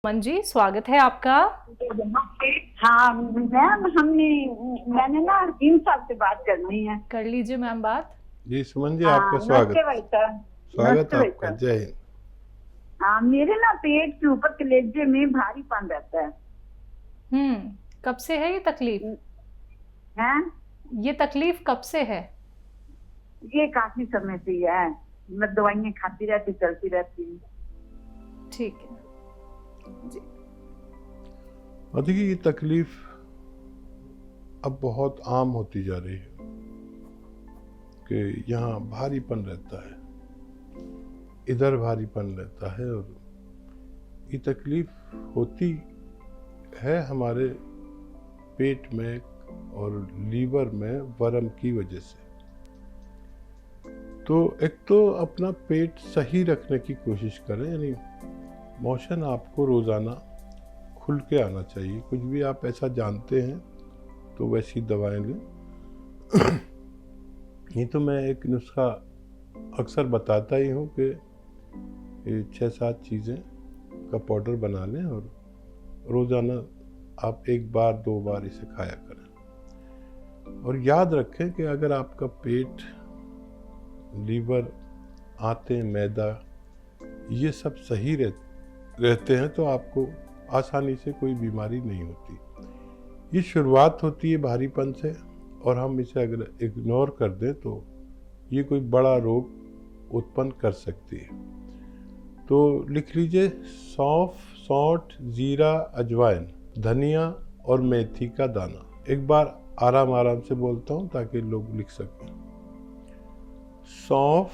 मन जी, स्वागत है आपका। हाँ मैम, मैंने ना 3 साल से बात करनी है। कर लीजिए मैम बात। जी सुमन जी, हाँ आपका नमस्ते स्वागत। भाई साहब। स्वागत नमस्ते भाई आपका, साहब। जय हिंद। हाँ मेरे ना पेट के ऊपर कलेजे में भारीपन रहता है। कब से है ये तकलीफ? हैं? ये तकलीफ कब से है? ये काफी समय से ही है। मैं दवाइयाँ खाती रहती, चलती रहती हूँ। ठीक है जी। और देखिए, ये तकलीफ अब बहुत आम होती जा रही है कि यहाँ भारीपन रहता है, इधर भारीपन रहता है, और ये तकलीफ होती है हमारे पेट में और लीवर में वर्म की वजह से। तो एक तो अपना पेट सही रखने की कोशिश करें, यानी मोशन आपको रोज़ाना खुल के आना चाहिए। कुछ भी आप ऐसा जानते हैं तो वैसी दवाएं लें। नहीं तो मैं एक नुस्खा अक्सर बताता ही हूँ कि 6-7 चीज़ें का पाउडर बना लें और रोज़ाना आप 1 बार 2 बार इसे खाया करें। और याद रखें कि अगर आपका पेट, लीवर, आंतें, मैदा ये सब सही रहते हैं तो आपको आसानी से कोई बीमारी नहीं होती। ये शुरुआत होती है भारीपन से, और हम इसे अगर इग्नोर कर दें तो ये कोई बड़ा रोग उत्पन्न कर सकती है। तो लिख लीजिए: सौंफ, सौंठ, जीरा, अजवाइन, धनिया और मेथी का दाना। एक बार आराम आराम से बोलता हूँ ताकि लोग लिख सकें। सौंफ,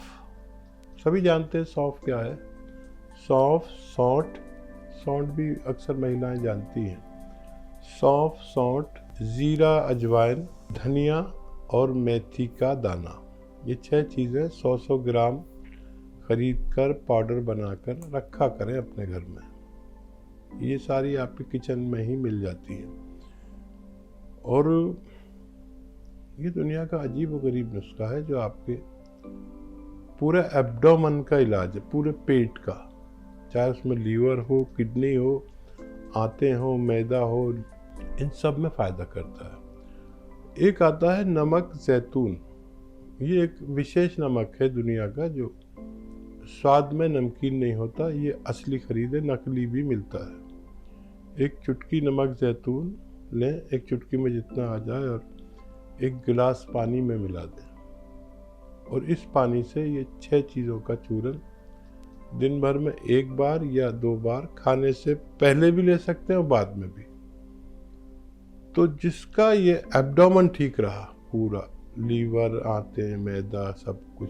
सभी जानते हैं सौंफ क्या है। सौंफ, सौंठ, सौंठ भी अक्सर महिलाएं जानती हैं। सौंफ, सौंठ, जीरा, अजवाइन, धनिया और मेथी का दाना, ये 6 चीज़ें 100-100 ग्राम खरीद कर पाउडर बनाकर रखा करें अपने घर में। ये सारी आपके किचन में ही मिल जाती हैं। और ये दुनिया का अजीब व गरीब नुस्खा है जो आपके पूरे एब्डोमेन का इलाज है, पूरे पेट का, चाहे उसमें लीवर हो, किडनी हो, आंतें हो, मैदा हो, इन सब में फ़ायदा करता है। एक आता है नमक ज़ैतून। ये एक विशेष नमक है दुनिया का जो स्वाद में नमकीन नहीं होता। ये असली खरीदे, नकली भी मिलता है। एक चुटकी नमक ज़ैतून लें, एक चुटकी में जितना आ जाए, और 1 गिलास पानी में मिला दें, और इस पानी से ये 6 चीज़ों का चूरन दिन भर में 1 बार या 2 बार, खाने से पहले भी ले सकते हैं और बाद में भी। तो जिसका ये एब्डोमेन ठीक रहा, पूरा लीवर, आंतें, मैदा, सब कुछ,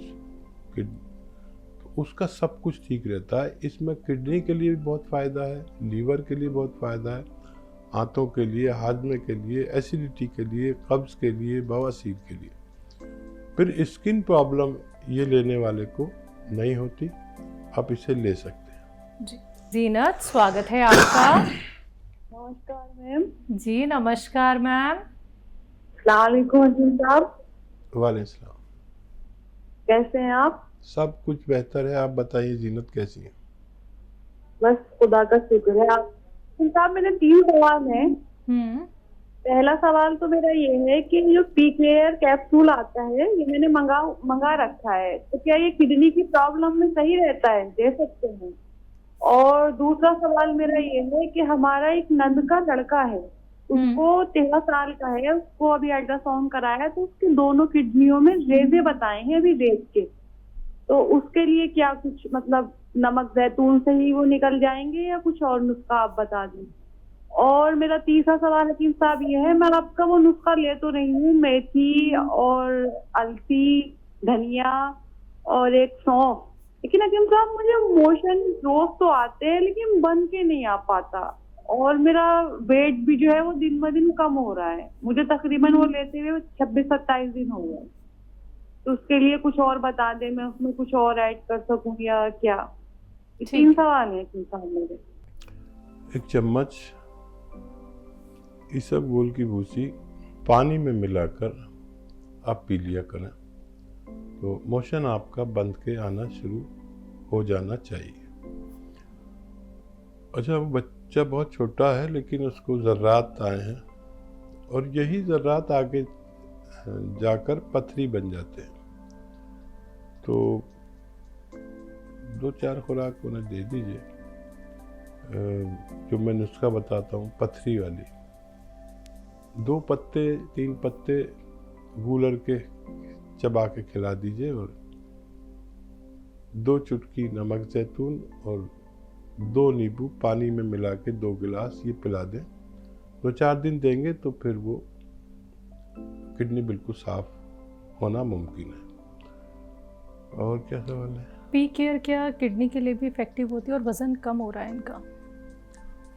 तो उसका सब कुछ ठीक रहता है। इसमें किडनी के लिए भी बहुत फ़ायदा है, लीवर के लिए बहुत फ़ायदा है, आंतों के लिए, हाजमे के लिए, एसिडिटी के लिए, कब्ज़ के लिए, बवासीर के लिए। फिर स्किन प्रॉब्लम ये लेने वाले को नहीं होती, आप इसे ले सकते हैं। जी जीनत, स्वागत है आपका। नमस्कार मैम। जी नमस्कार मैम। सलामुअलैकुम अजीम साहब। वालेकुम सलाम। कैसे हैं आप? सब कुछ बेहतर है, आप बताइए जीनत कैसी है? बस खुदा का शुक्र है। आप साहब, मेरे 3 सवाल हैं। पहला सवाल तो मेरा ये है कि जो पी केयर कैप्सूल आता है, ये मैंने मंगा रखा है, तो क्या ये किडनी की प्रॉब्लम में सही रहता है, दे सकते हैं? और दूसरा सवाल मेरा ये है कि हमारा एक नंद का लड़का है, उसको 13 साल का है, उसको अभी अल्ट्रासाउंड कराया है, तो उसके दोनों किडनियों में रेजे बताए हैं अभी देख के। तो उसके लिए क्या कुछ मतलब नमक जैतून से ही वो निकल जाएंगे या कुछ और नुस्खा आप बता दें? और मेरा तीसरा सवाल हकीम साहब ये है, मैं आपका वो नुस्खा ले तो रही हूँ, मेथी और अलसी, धनिया और एक सौंफ, लेकिन हकीम साहब मुझे मोशन रोज तो आते हैं लेकिन बन के नहीं आ पाता, और मेरा वेट भी जो है वो दिन ब दिन कम हो रहा है। मुझे तकरीबन वो लेते हुए 26-27 दिन हो गए। तो उसके लिए कुछ और बता दें, मैं उसमें कुछ और ऐड कर सकूं या क्या? 3 सवाल है हकीम साहब मेरे। 1 चम्मच इसबगोल की भूसी पानी में मिलाकर आप पी लिया करें, तो मोशन आपका बंद के आना शुरू हो जाना चाहिए। अच्छा, वो बच्चा बहुत छोटा है लेकिन उसको ज़र्रात आए हैं और यही ज़र्रात आगे जाकर पथरी बन जाते हैं। तो 2-4 खुराक उन्हें दे दीजिए, जो मैं नुस्खा बताता हूँ पथरी वाली। 2 पत्ते 3 पत्ते गूलर के चबा के खिला दीजिए और 2 चुटकी नमक ज़ैतून और 2 नींबू पानी में मिला के 2 गिलास ये पिला दें। 2-4 दिन देंगे तो फिर वो किडनी बिल्कुल साफ होना मुमकिन है। और क्या सवाल है? पी केयर क्या किडनी के लिए भी इफेक्टिव होती है और वज़न कम हो रहा है इनका?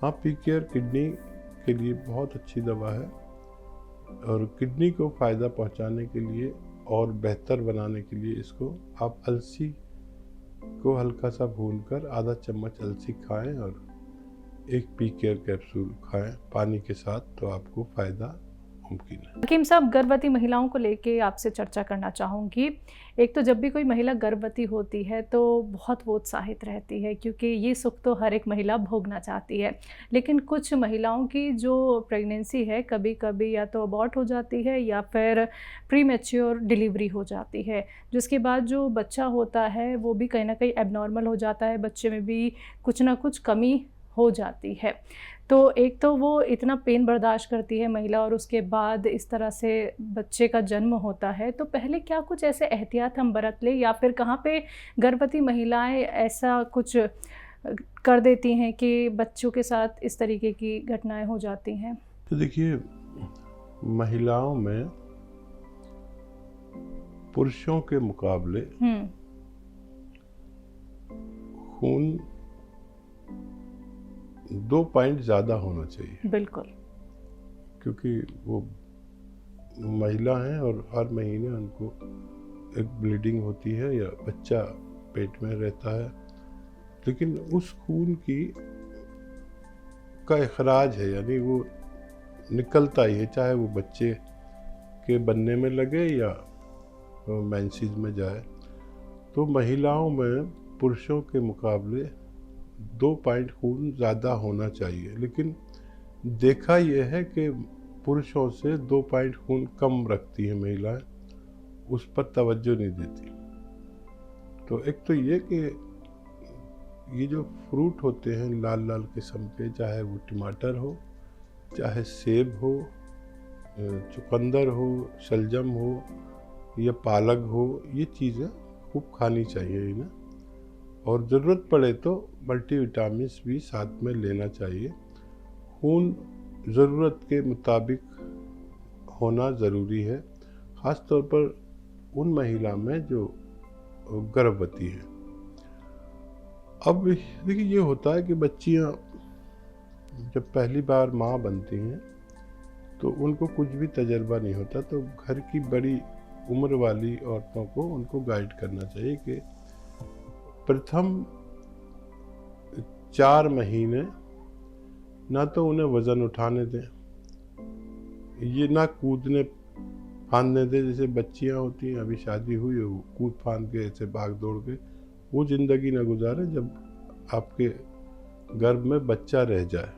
हाँ, पी केयर किडनी के लिए बहुत अच्छी दवा है और किडनी को फ़ायदा पहुंचाने के लिए और बेहतर बनाने के लिए इसको आप अलसी को हल्का सा भूनकर आधा चम्मच अलसी खाएं और 1 पी केयर कैप्सूल खाएं पानी के साथ, तो आपको फ़ायदा मुमकिन है। हकीम साहब, गर्भवती महिलाओं को लेके आपसे चर्चा करना चाहूँगी। एक तो जब भी कोई महिला गर्भवती होती है तो बहुत वो उत्साहित रहती है क्योंकि ये सुख तो हर एक महिला भोगना चाहती है, लेकिन कुछ महिलाओं की जो प्रेगनेंसी है कभी कभी या तो अबॉर्ट हो जाती है या फिर प्रीमेच्योर डिलीवरी हो जाती है, जिसके बाद जो बच्चा होता है वो भी कहीं ना कहीं एबनॉर्मल हो जाता है, बच्चे में भी कुछ ना कुछ कमी हो जाती है। तो एक तो वो इतना पेन बर्दाश्त करती है महिला और उसके बाद इस तरह से बच्चे का जन्म होता है, तो पहले क्या कुछ ऐसे एहतियात हम बरत लें या फिर कहाँ पे गर्भवती महिलाएं ऐसा कुछ कर देती हैं कि बच्चों के साथ इस तरीके की घटनाएं हो जाती हैं? तो देखिए, महिलाओं में पुरुषों के मुकाबले खून 2 पॉइंट ज़्यादा होना चाहिए। बिल्कुल। क्योंकि वो महिला हैं और हर महीने उनको एक ब्लीडिंग होती है या बच्चा पेट में रहता है, लेकिन उस खून का इखराज है, यानी वो निकलता ही है, चाहे वो बच्चे के बनने में लगे या मेंसेस में जाए। तो महिलाओं में पुरुषों के मुकाबले 2 पॉइंट खून ज़्यादा होना चाहिए, लेकिन देखा यह है कि पुरुषों से 2 पॉइंट खून कम रखती हैं महिलाएं, उस पर तवज्जो नहीं देती। तो एक तो ये कि ये जो फ्रूट होते हैं लाल लाल किस्म के, चाहे वो टमाटर हो, चाहे सेब हो, चुकंदर हो, शलजम हो या पालक हो, ये चीज़ें खूब खानी चाहिए इन्हें, और ज़रूरत पड़े तो मल्टीविटामिन्स भी साथ में लेना चाहिए। खून ज़रूरत के मुताबिक होना ज़रूरी है, ख़ास तौर पर उन महिला में जो गर्भवती है। अब देखिए, ये होता है कि बच्चियाँ जब पहली बार माँ बनती हैं तो उनको कुछ भी तजर्बा नहीं होता, तो घर की बड़ी उम्र वाली औरतों को उनको गाइड करना चाहिए कि प्रथम 4 महीने ना तो उन्हें वज़न उठाने दें, ये ना कूदने फांदने दें। जैसे बच्चियां होती हैं, अभी शादी हुई है, वो कूद फांद के ऐसे भाग दौड़ के वो ज़िंदगी ना गुजारे जब आपके गर्भ में बच्चा रह जाए।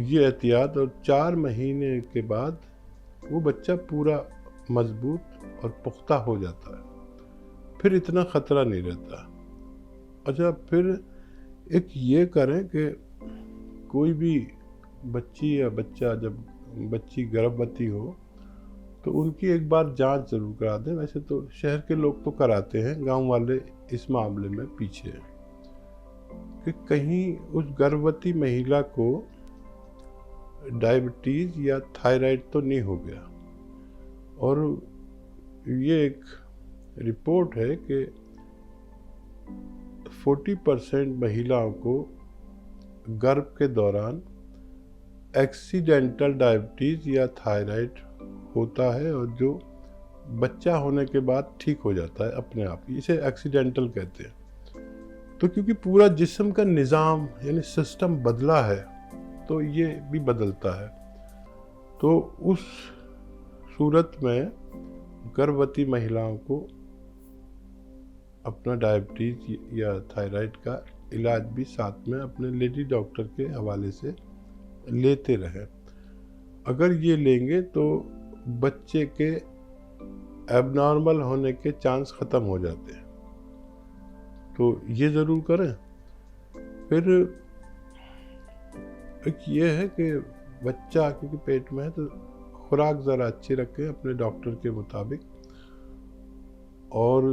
ये एहतियात, और 4 महीने के बाद वो बच्चा पूरा मजबूत और पुख्ता हो जाता है, फिर इतना ख़तरा नहीं रहता। अच्छा, फिर एक ये करें कि कोई भी बच्ची या बच्चा, जब बच्ची गर्भवती हो तो उनकी एक बार जांच ज़रूर करा दें। वैसे तो शहर के लोग तो कराते हैं, गांव वाले इस मामले में पीछे हैं कि कहीं उस गर्भवती महिला को डायबिटीज़ या थायराइड तो नहीं हो गया। और ये एक रिपोर्ट है कि 40% महिलाओं को गर्भ के दौरान एक्सीडेंटल डायबिटीज़ या थायराइड होता है, और जो बच्चा होने के बाद ठीक हो जाता है अपने आप ही। इसे एक्सीडेंटल कहते हैं। तो क्योंकि पूरा जिस्म का निज़ाम यानी सिस्टम बदला है, तो ये भी बदलता है। तो उस सूरत में गर्भवती महिलाओं को अपना डायबिटीज़ या थायराइड का इलाज भी साथ में अपने लेडी डॉक्टर के हवाले से लेते रहें। अगर ये लेंगे तो बच्चे के एबनॉर्मल होने के चांस ख़त्म हो जाते हैं, तो ये ज़रूर करें। फिर एक ये है कि बच्चा क्योंकि पेट में है तो खुराक ज़रा अच्छी रखें अपने डॉक्टर के मुताबिक, और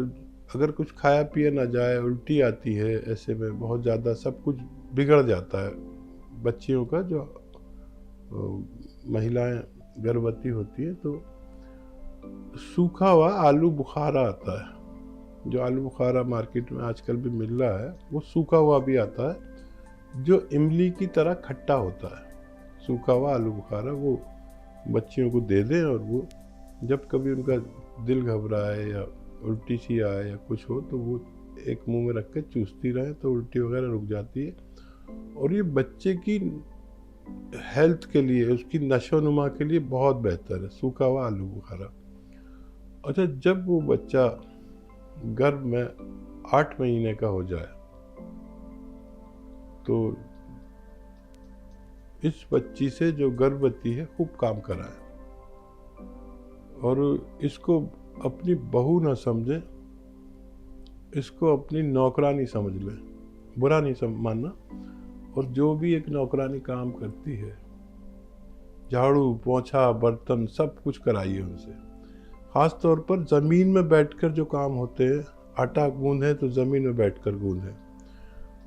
अगर कुछ खाया पिया ना जाए, उल्टी आती है, ऐसे में बहुत ज़्यादा सब कुछ बिगड़ जाता है बच्चियों का। जो महिलाएं गर्भवती होती हैं तो सूखा हुआ आलू बुखारा आता है, जो आलू बुखारा मार्केट में आजकल भी मिल रहा है, वो सूखा हुआ भी आता है जो इमली की तरह खट्टा होता है। सूखा हुआ आलू बुखारा वो बच्चियों को दे दें, और वो जब कभी उनका दिल घबराए या उल्टी सी आए या कुछ हो तो वो एक मुंह में रख के चूसती रहें तो उल्टी वगैरह रुक जाती है। और ये बच्चे की हेल्थ के लिए, उसकी नशोनुमा के लिए बहुत बेहतर है सूखा हुआ आलू बुखारा। अच्छा, जब वो बच्चा गर्भ में 8 महीने का हो जाए तो इस बच्ची से जो गर्भवती है खूब काम कराए, और इसको अपनी बहू ना समझे, इसको अपनी नौकरानी समझ ले, बुरा नहीं मानना। और जो भी एक नौकरानी काम करती है, झाड़ू पोंछा बर्तन सब कुछ कराइए उनसे। ख़ास तौर पर ज़मीन में बैठकर जो काम होते हैं, आटा गूंदें तो ज़मीन में बैठकर गूंदें,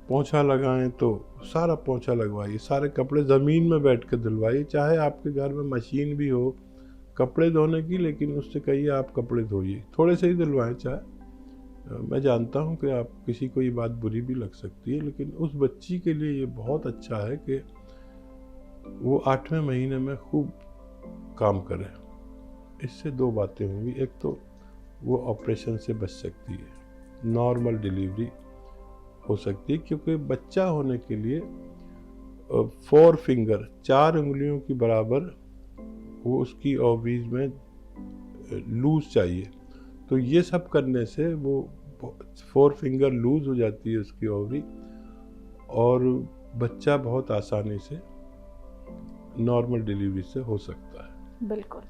पोंछा लगाएं तो सारा पोंछा लगवाइए, सारे कपड़े ज़मीन में बैठकर धुलवाइए। चाहे आपके घर में मशीन भी हो कपड़े धोने की, लेकिन उससे कहिए आप कपड़े धोइए, थोड़े से ही धुलवाएं। चाहे मैं जानता हूं कि आप किसी को ये बात बुरी भी लग सकती है, लेकिन उस बच्ची के लिए ये बहुत अच्छा है कि वो 8वें महीने में खूब काम करे। इससे 2 बातें होंगी, एक तो वो ऑपरेशन से बच सकती है, नॉर्मल डिलीवरी हो सकती है, क्योंकि बच्चा होने के लिए 4 फिंगर 4 उंगलियों की बराबर वो उसकी ओवरीज में लूज चाहिए। तो ये सब करने से वो 4 फिंगर लूज हो जाती है उसकी ओवरी, और बच्चा बहुत आसानी से नॉर्मल डिलीवरी से हो सकता है। बिल्कुल।